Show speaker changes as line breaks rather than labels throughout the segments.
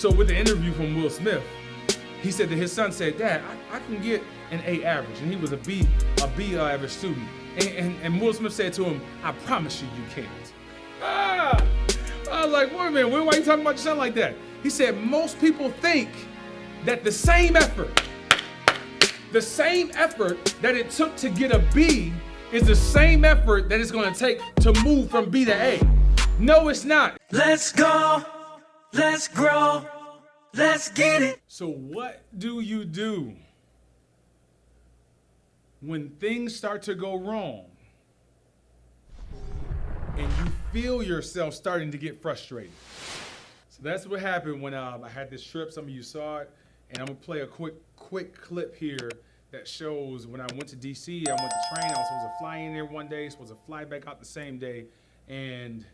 So with the interview from Will Smith, he said that his son said, "Dad, I can get an A average," and he was a B average student. And Will Smith said to him, "I promise you, you can't." I was like, wait a minute, why are you talking about your son like that? He said, most people think that the same effort that it took to get a B is the same effort that it's gonna take to move from B to A. No, it's not.
Let's go, let's grow, let's get it.
So what do you do when things start to go wrong and you feel yourself starting to get frustrated? So that's what happened when I had this trip. Some of you saw it, and I'm gonna play a quick clip here that shows when I went to DC. I went to train. I was supposed to fly in there one day, supposed to fly back out the same day, and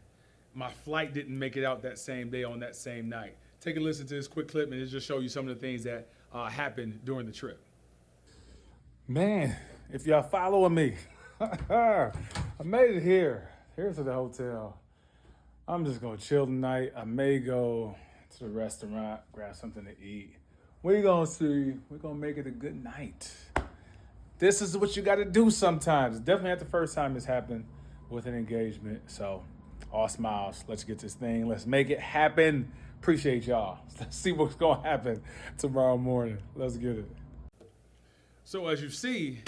my flight didn't make it out that same day on that same night. Take a listen to this quick clip, and it'll just show you some of the things that happened during the trip. Man, if y'all following me, I made it here. Here's to the hotel. I'm just gonna chill tonight. I may go to the restaurant, grab something to eat. We're gonna see. We're gonna make it a good night. This is what you gotta do sometimes. It's definitely not the first time this happened with an engagement. So, all smiles. Let's get this thing. Let's make it happen. Appreciate y'all. Let's see what's gonna happen tomorrow morning. Let's get it. So as you see,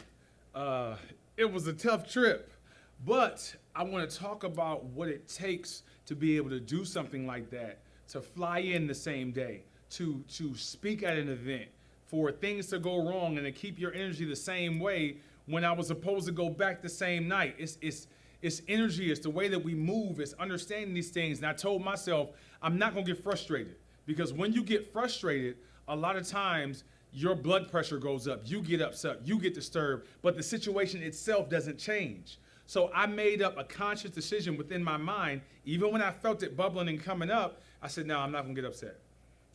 it was a tough trip, but I want to talk about what it takes to be able to do something like that, to fly in the same day, to speak at an event, for things to go wrong and to keep your energy the same way when I was supposed to go back the same night. It's energy, it's the way that we move, it's understanding these things. And I told myself, I'm not gonna get frustrated, because when you get frustrated, a lot of times your blood pressure goes up, you get upset, you get disturbed, but the situation itself doesn't change. So I made up a conscious decision within my mind, even when I felt it bubbling and coming up, I said, no, I'm not gonna get upset.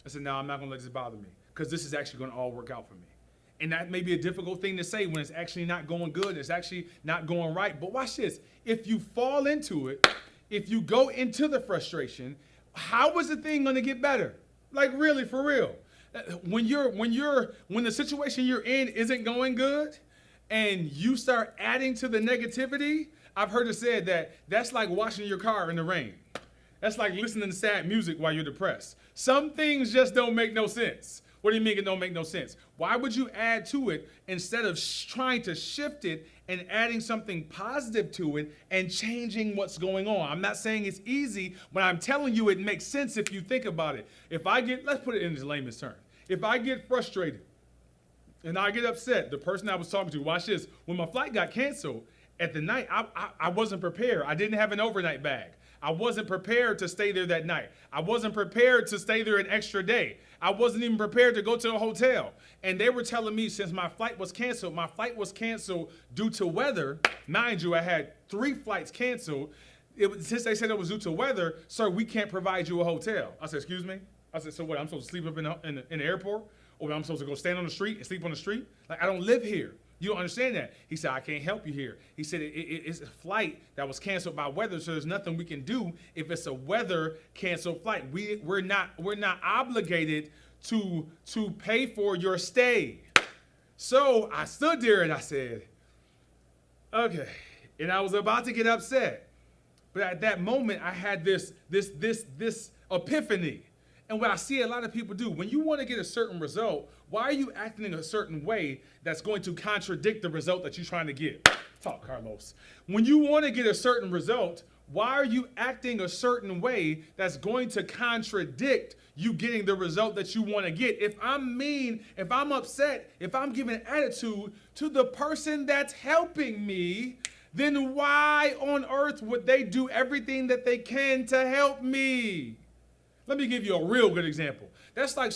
I said, no, I'm not gonna let this bother me, because this is actually gonna all work out for me. And that may be a difficult thing to say when it's actually not going good, it's actually not going right. But watch this, if you fall into it, if you go into the frustration, how is the thing gonna get better? Like really, for real. When the situation you're in isn't going good, and you start adding to the negativity, I've heard it said that that's like washing your car in the rain. That's like listening to sad music while you're depressed. Some things just don't make no sense. What do you mean it don't make no sense? Why would you add to it instead of trying to shift it and adding something positive to it and changing what's going on? I'm not saying it's easy, but I'm telling you it makes sense if you think about it. Let's put it in layman's terms. If I get frustrated, and I get upset, the person I was talking to, watch this, when my flight got canceled at the night, I wasn't prepared. I didn't have an overnight bag. I wasn't prepared to stay there that night. I wasn't prepared to stay there an extra day. I wasn't even prepared to go to a hotel. And they were telling me since my flight was canceled due to weather. Mind you, I had 3 flights canceled. Since they said it was due to weather, sir, we can't provide you a hotel. I said, excuse me? I said, so what, I'm supposed to sleep up in the airport? Or I'm supposed to go stand on the street and sleep on the street? Like, I don't live here. You don't understand that. He said, I can't help you here. He said, it's a flight that was canceled by weather, so there's nothing we can do if it's a weather canceled flight. We're not obligated to pay for your stay. So I stood there and I said, okay. And I was about to get upset. But at that moment, I had this epiphany. And what I see a lot of people do, when you want to get a certain result, why are you acting in a certain way that's going to contradict the result that you're trying to get? Talk, Carlos. When you want to get a certain result, why are you acting a certain way that's going to contradict you getting the result that you want to get? If I'm mean, if I'm upset, if I'm giving attitude to the person that's helping me, then why on earth would they do everything that they can to help me? Let me give you a real good example. That's like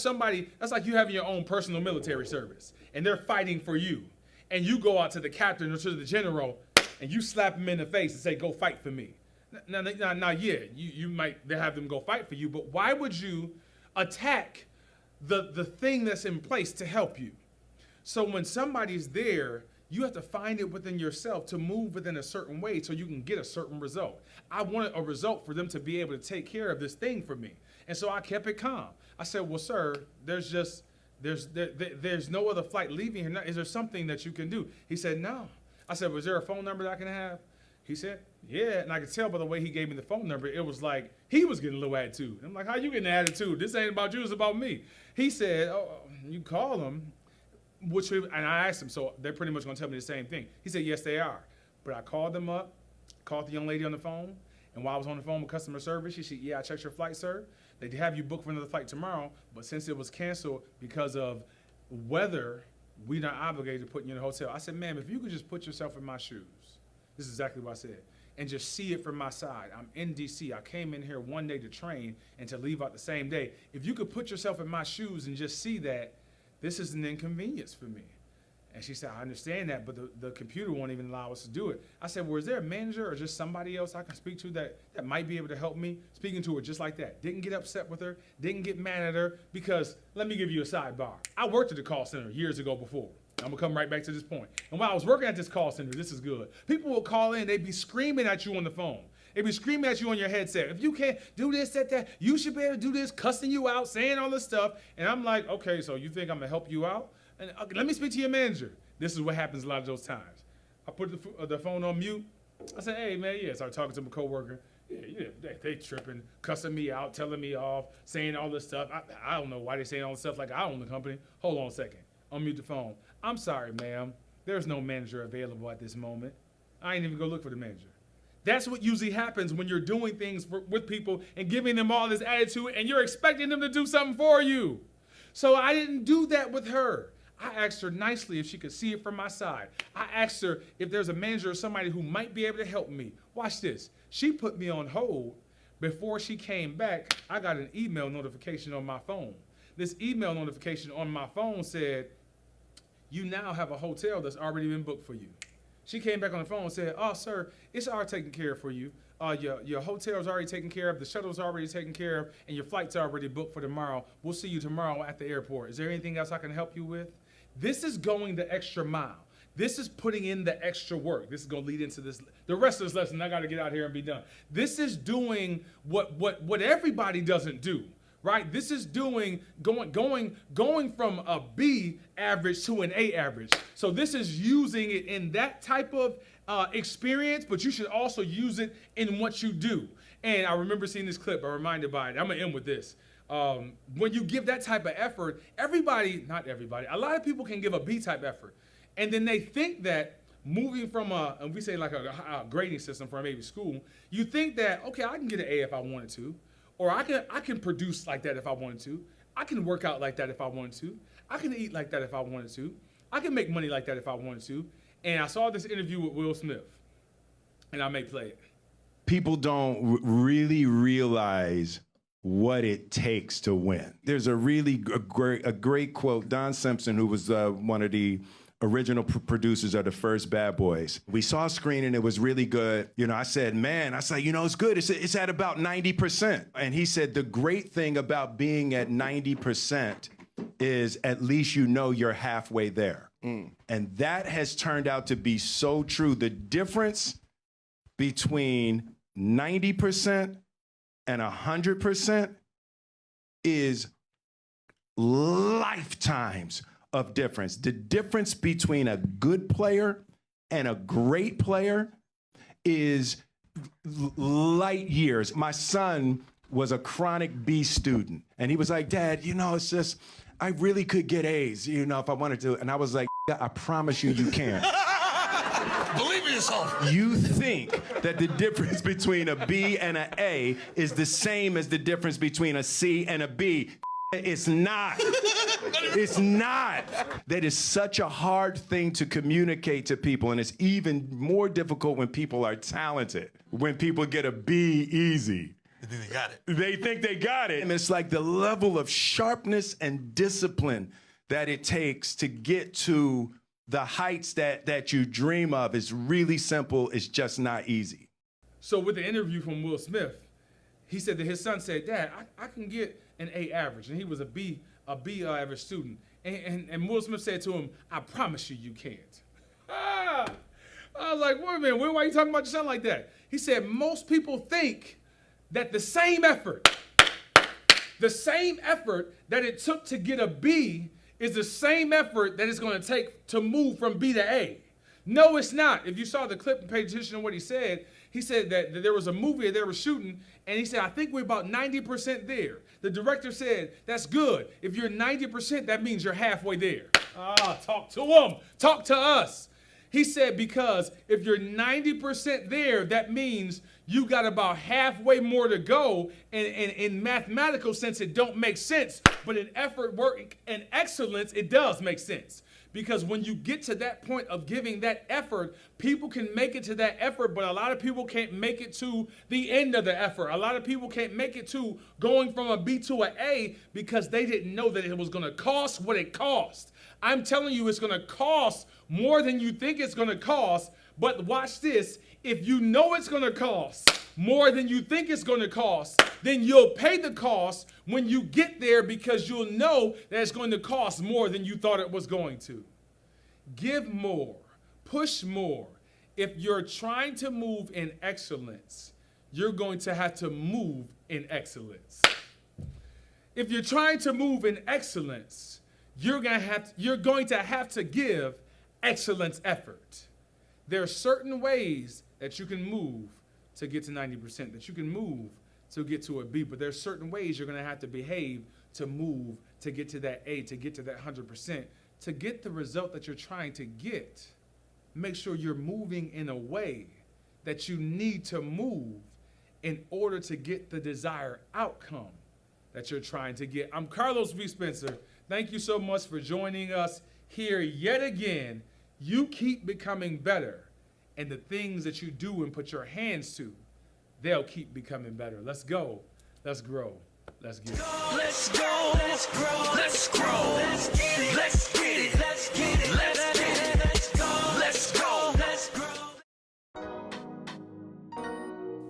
you having your own personal military service, and they're fighting for you. And you go out to the captain or to the general, and you slap them in the face and say, go fight for me. Now, you might have them go fight for you, but why would you attack the thing that's in place to help you? So when somebody's there, you have to find it within yourself to move within a certain way so you can get a certain result. I wanted a result for them to be able to take care of this thing for me. And so I kept it calm. I said, well, sir, there's no other flight leaving here. Is there something that you can do? He said, no. I said, was there a phone number that I can have? He said, yeah. And I could tell by the way he gave me the phone number, it was like he was getting a little attitude. I'm like, how you getting an attitude? This ain't about you, it's about me. He said, oh, you call them. And I asked him, so they're pretty much gonna tell me the same thing. He said, yes, they are. But I called them up, called the young lady on the phone, and while I was on the phone with customer service, she said, yeah, I checked your flight, sir. They have you booked for another flight tomorrow, but since it was canceled because of weather, we're not obligated to put you in a hotel. I said, ma'am, if you could just put yourself in my shoes, this is exactly what I said, and just see it from my side. I'm in DC. I came in here one day to train and to leave out the same day. If you could put yourself in my shoes and just see that this is an inconvenience for me. And she said, I understand that, but the computer won't even allow us to do it. I said, well, is there a manager or just somebody else I can speak to that might be able to help me? Speaking to her just like that. Didn't get upset with her, didn't get mad at her, because let me give you a sidebar. I worked at the call center years ago before. I'm gonna come right back to this point. And while I was working at this call center, this is good. People will call in, they'd be screaming at you on the phone. They'd be screaming at you on your headset. If you can't do this, that, you should be able to do this, cussing you out, saying all this stuff. And I'm like, okay, so you think I'm gonna help you out? And okay, let me speak to your manager. This is what happens a lot of those times. I put the phone on mute. I said, hey, man, yeah. So I started talking to my coworker. Yeah, they tripping, cussing me out, telling me off, saying all this stuff. I don't know why they saying all this stuff like I own the company. Hold on a second. Unmute the phone. I'm sorry, ma'am. There's no manager available at this moment. I ain't even go look for the manager. That's what usually happens when you're doing things with people and giving them all this attitude and you're expecting them to do something for you. So I didn't do that with her. I asked her nicely if she could see it from my side. I asked her if there's a manager or somebody who might be able to help me. Watch this. She put me on hold. Before she came back, I got an email notification on my phone. This email notification on my phone said, you now have a hotel that's already been booked for you. She came back on the phone and said, oh, sir, it's already taken care of for you. Your hotel's already taken care of, the shuttle's already taken care of, and your flight's already booked for tomorrow. We'll see you tomorrow at the airport. Is there anything else I can help you with? This is going the extra mile. This is putting in the extra work. This is gonna lead into the rest of this lesson. I gotta get out here and be done. This is doing what everybody doesn't do, right? This is doing going from a B average to an A average. So this is using it in that type of experience, but you should also use it in what you do. And I remember seeing this clip, I'm reminded by it. I'm gonna end with this. When you give that type of effort, not everybody, a lot of people can give a B type effort. And then they think that moving from we say like a grading system for maybe school, you think that, okay, I can get an A if I wanted to, or I can produce like that if I wanted to. I can work out like that if I wanted to. I can eat like that if I wanted to. I can make money like that if I wanted to. And I saw this interview with Will Smith, and I may play it.
People don't really realize what it takes to win. There's a great quote. Don Simpson, who was one of the original producers of the first Bad Boys. We saw a screen and it was really good. You know, I said, it's good. It's at about 90%. And he said, the great thing about being at 90% is at least you know you're halfway there. And that has turned out to be so true. The difference between 90% and 100% is lifetimes of difference. The difference between a good player and a great player is light years. My son was a chronic B student, and he was like, Dad, it's just, I really could get A's, if I wanted to. And I was like, I promise you, you can.
Believe in yourself.
You think that the difference between a B and an A is the same as the difference between a C and a B. It's not. It's not. That is such a hard thing to communicate to people, and it's even more difficult when people are talented. When people get a B easy.
They think they got it.
They think they got it. And it's like the level of sharpness and discipline that it takes to get to the heights that you dream of is really simple. It's just not easy.
So with the interview from Will Smith, he said that his son said, Dad, I can get an A average. And he was a B average student. And Will Smith said to him, I promise you, you can't. I was like, wait a minute, why are you talking about your son like that? He said, most people think that the same effort The same effort that it took to get a B is the same effort that it's going to take to move from B to A. No, it's not. If you saw the clip and paid attention to what he said that there was a movie that they were shooting, and he said, I think we're about 90% there. The director said, that's good. If you're 90%, that means you're halfway there. Talk to him. Talk to us. He said, because if you're 90% there, that means you got about halfway more to go. And in mathematical sense, it don't make sense. But in effort, work, and excellence, it does make sense. Because when you get to that point of giving that effort, people can make it to that effort, but a lot of people can't make it to the end of the effort. A lot of people can't make it to going from a B to an A because they didn't know that it was going to cost what it cost. I'm telling you, it's going to cost more than you think it's going to cost. But watch this. If you know it's going to cost more than you think it's going to cost, then you'll pay the cost when you get there because you'll know that it's going to cost more than you thought it was going to. Give more. Push more. If you're trying to move in excellence, you're going to have to move in excellence. If you're trying to move in excellence, you're going to have to give excellence effort. There are certain ways that you can move to get to 90%, that you can move to get to a B, but there are certain ways you're going to have to behave to move to get to that A, to get to that 100%. To get the result that you're trying to get, make sure you're moving in a way that you need to move in order to get the desired outcome that you're trying to get. I'm Carlos V. Spencer. Thank you so much for joining us here yet again. You keep becoming better, and the things that you do and put your hands to, they'll keep becoming better. Let's go. Let's grow. Let's get it.
Let's go, let's grow.